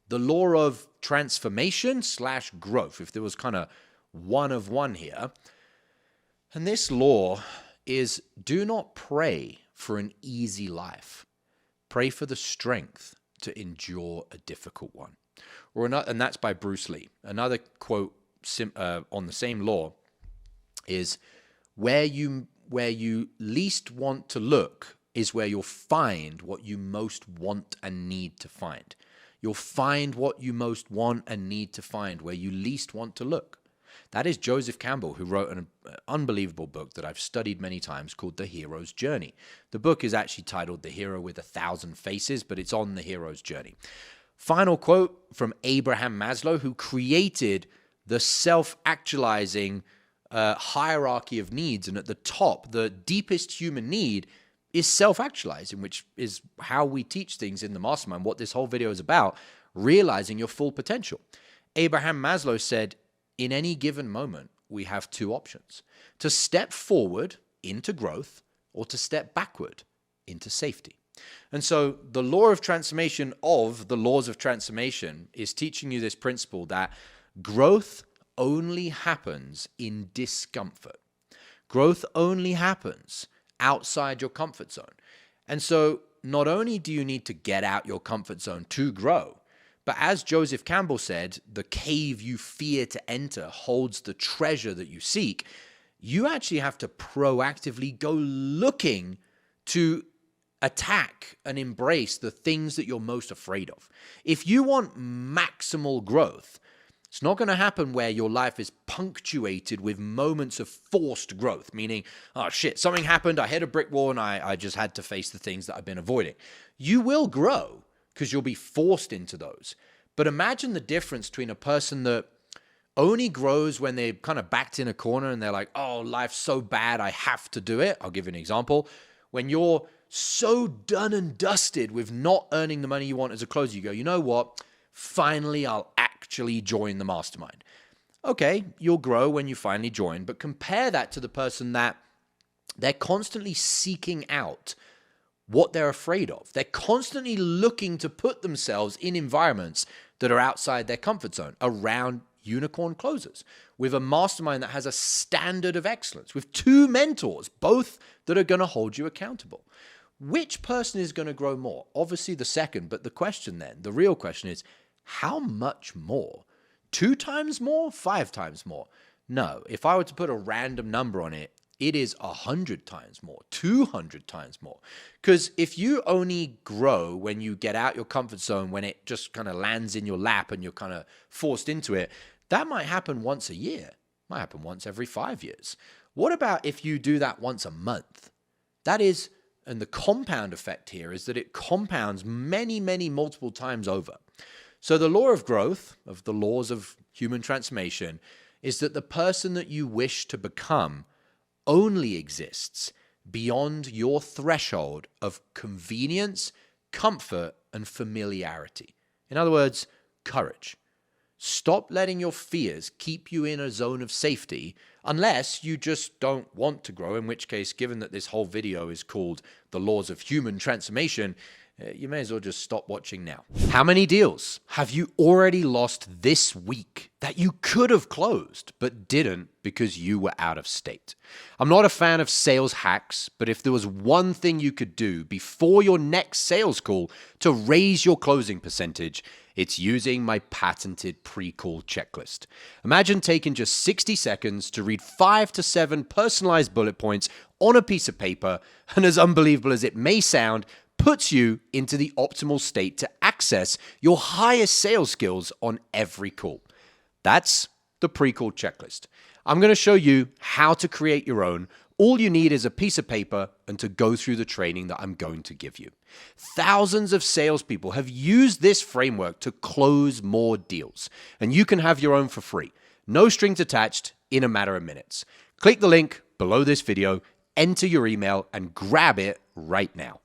the law of transformation / growth, if there was kind of one of one here. And this law is, do not pray for an easy life. Pray for the strength to endure a difficult one. And that's by Bruce Lee. Another quote on the same law is, where you least want to look is where you'll find what you most want and need to find. You'll find what you most want and need to find where you least want to look. That is Joseph Campbell, who wrote an unbelievable book that I've studied many times called The Hero's Journey. The book is actually titled The Hero with 1,000 Faces, but it's on the hero's journey. Final quote from Abraham Maslow, who created the self-actualizing hierarchy of needs. And at the top, the deepest human need is self-actualizing, which is how we teach things in the mastermind, what this whole video is about, realizing your full potential. Abraham Maslow said, in any given moment, we have two options: to step forward into growth or to step backward into safety. And so the law of transformation of the laws of transformation is teaching you this principle that growth only happens in discomfort. Growth only happens outside your comfort zone. And so not only do you need to get out your comfort zone to grow, but as Joseph Campbell said, the cave you fear to enter holds the treasure that you seek. You actually have to proactively go looking to attack and embrace the things that you're most afraid of. If you want maximal growth, it's not going to happen where your life is punctuated with moments of forced growth, meaning, oh shit, something happened, I hit a brick wall and I just had to face the things that I've been avoiding. You will grow because you'll be forced into those. But imagine the difference between a person that only grows when they're kind of backed in a corner and they're like, oh, life's so bad, I have to do it. I'll give you an example. When you're so done and dusted with not earning the money you want as a closer, you go, you know what? Finally, I'll actually join the mastermind. Okay, you'll grow when you finally join, but compare that to the person that they're constantly seeking out what they're afraid of. They're constantly looking to put themselves in environments that are outside their comfort zone, around unicorn closers, with a mastermind that has a standard of excellence, with two mentors, both that are going to hold you accountable. Which person is going to grow more? Obviously the second, but the question then, the real question is, how much more? 2 times more? 5 times more? No, if I were to put a random number on it, it is 100 times more, 200 times more. Because if you only grow when you get out your comfort zone, when it just kind of lands in your lap and you're kind of forced into it, that might happen once a year, might happen once every 5 years. What about if you do that once a month? That is, and the compound effect here is that it compounds many, many multiple times over. So the law of growth, of the laws of human transformation, is that the person that you wish to become only exists beyond your threshold of convenience, comfort, and familiarity. In other words, courage. Stop letting your fears keep you in a zone of safety unless you just don't want to grow, in which case, given that this whole video is called The Laws of Human Transformation, you may as well just stop watching now. How many deals have you already lost this week that you could have closed but didn't because you were out of state? I'm not a fan of sales hacks, but if there was one thing you could do before your next sales call to raise your closing percentage, it's using my patented pre-call checklist. Imagine taking just 60 seconds to read 5 to 7 personalized bullet points on a piece of paper, and as unbelievable as it may sound, puts you into the optimal state to access your highest sales skills on every call. That's the pre-call checklist. I'm going to show you how to create your own. All you need is a piece of paper and to go through the training that I'm going to give you. Thousands of salespeople have used this framework to close more deals, and you can have your own for free. No strings attached, in a matter of minutes. Click the link below this video, enter your email, and grab it right now.